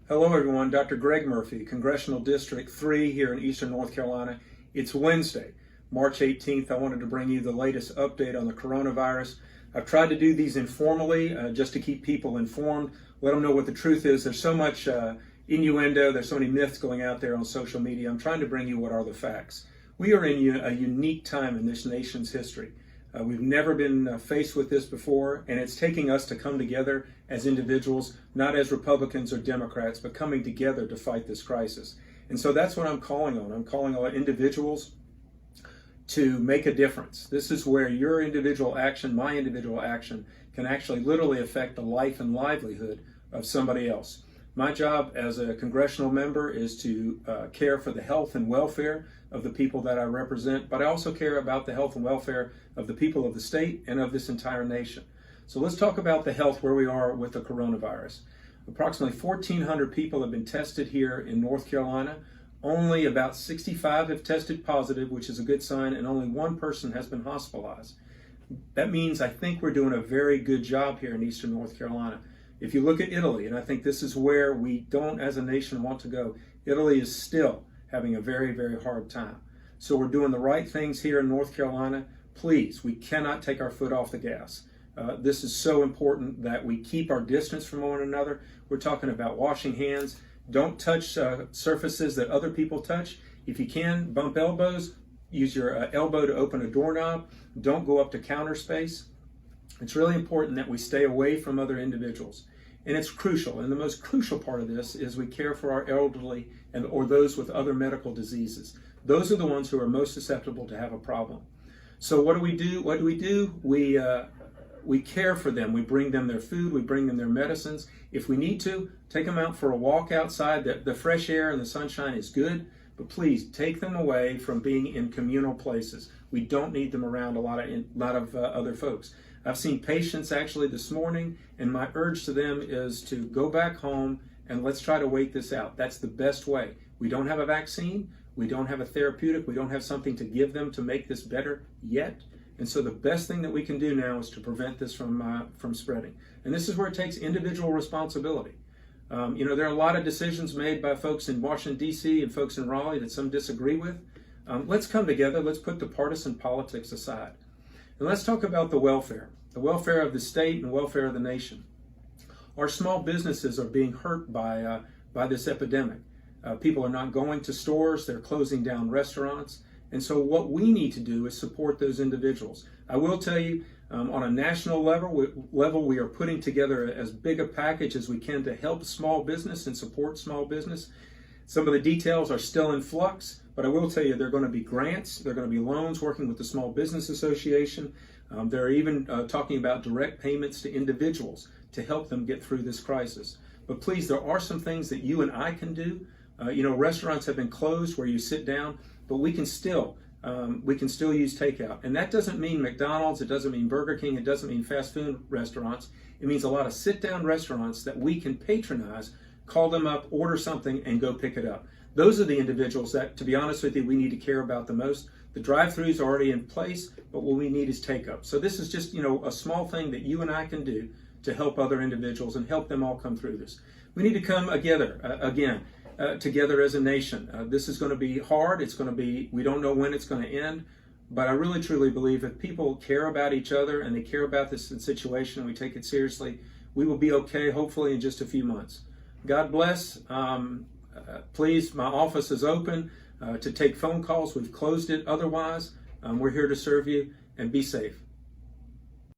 Hello everyone, Dr. Greg Murphy, Congressional District 3 here in Eastern North Carolina. It's Wednesday, March 18th. I wanted to bring you the latest update on the coronavirus. I've tried to do these informally just to keep people informed, let them know what the truth is. There's so much innuendo, there's so many myths going out there on social media. I'm trying to bring you what are the facts. We are in a unique time in this nation's history. We've never been faced with this before, and it's taking us to come together as individuals, not as Republicans or Democrats, but coming together to fight this crisis. And so that's what I'm calling on. I'm calling on individuals to make a difference. This is where your individual action, my individual action, can actually literally affect the life and livelihood of somebody else. My job as a congressional member is to care for the health and welfare of the people that I represent, but I also care about the health and welfare of the people of the state and of this entire nation. So let's talk about the health, where we are with the coronavirus. Approximately 1,400 people have been tested here in North Carolina. Only about 65 have tested positive, which is a good sign, and only one person has been hospitalized. That means I think we're doing a very good job here in Eastern North Carolina. If you look at Italy, and I think this is where we don't as a nation want to go, Italy is still having a very, very hard time. So we're doing the right things here in North Carolina. Please, we cannot take our foot off the gas. This is so important that we keep our distance from one another. We're talking about washing hands. Don't touch surfaces that other people touch. If you can, bump elbows. Use your elbow to open a doorknob. Don't go up to counter space. It's really important that we stay away from other individuals. And it's crucial. And the most crucial part of this is we care for our elderly or those with other medical diseases. Those are the ones who are most susceptible to have a problem. So what do we do? We care for them. We bring them their food. We bring them their medicines. If we need to, take them out for a walk outside. The fresh air and the sunshine is good, but please take them away from being in communal places. We don't need them around a lot of other folks. I've seen patients actually this morning, and my urge to them is to go back home and let's try to wait this out. That's the best way. We don't have a vaccine. We don't have a therapeutic. We don't have something to give them to make this better yet. And so the best thing that we can do now is to prevent this from spreading. And this is where it takes individual responsibility. There are a lot of decisions made by folks in Washington, D.C. and folks in Raleigh that some disagree with. Let's come together. Let's put the partisan politics aside. And let's talk about the welfare of the state and welfare of the nation. Our small businesses are being hurt by this epidemic. People are not going to stores. They're closing down restaurants. And so what we need to do is support those individuals. I will tell you, on a national level, we are putting together as big a package as we can to help small business and support small business. Some of the details are still in flux, but I will tell you there are going to be grants, there are going to be loans working with the Small Business Association. They're even talking about direct payments to individuals to help them get through this crisis. But please, there are some things that you and I can do. Restaurants have been closed where you sit down, but we can still use takeout. And that doesn't mean McDonald's, it doesn't mean Burger King, it doesn't mean fast food restaurants. It means a lot of sit-down restaurants that we can patronize, call them up, order something, and go pick it up. Those are the individuals that, to be honest with you, we need to care about the most. The drive-throughs are already in place, but what we need is take-up. So this is just, a small thing that you and I can do to help other individuals and help them all come through this. We need to come together, together as a nation. This is going to be hard. We don't know when it's going to end, but I really, truly believe if people care about each other and they care about this situation and we take it seriously, we will be okay, hopefully in just a few months. God bless. Please, my office is open to take phone calls. We've closed it otherwise. We're here to serve you, and be safe.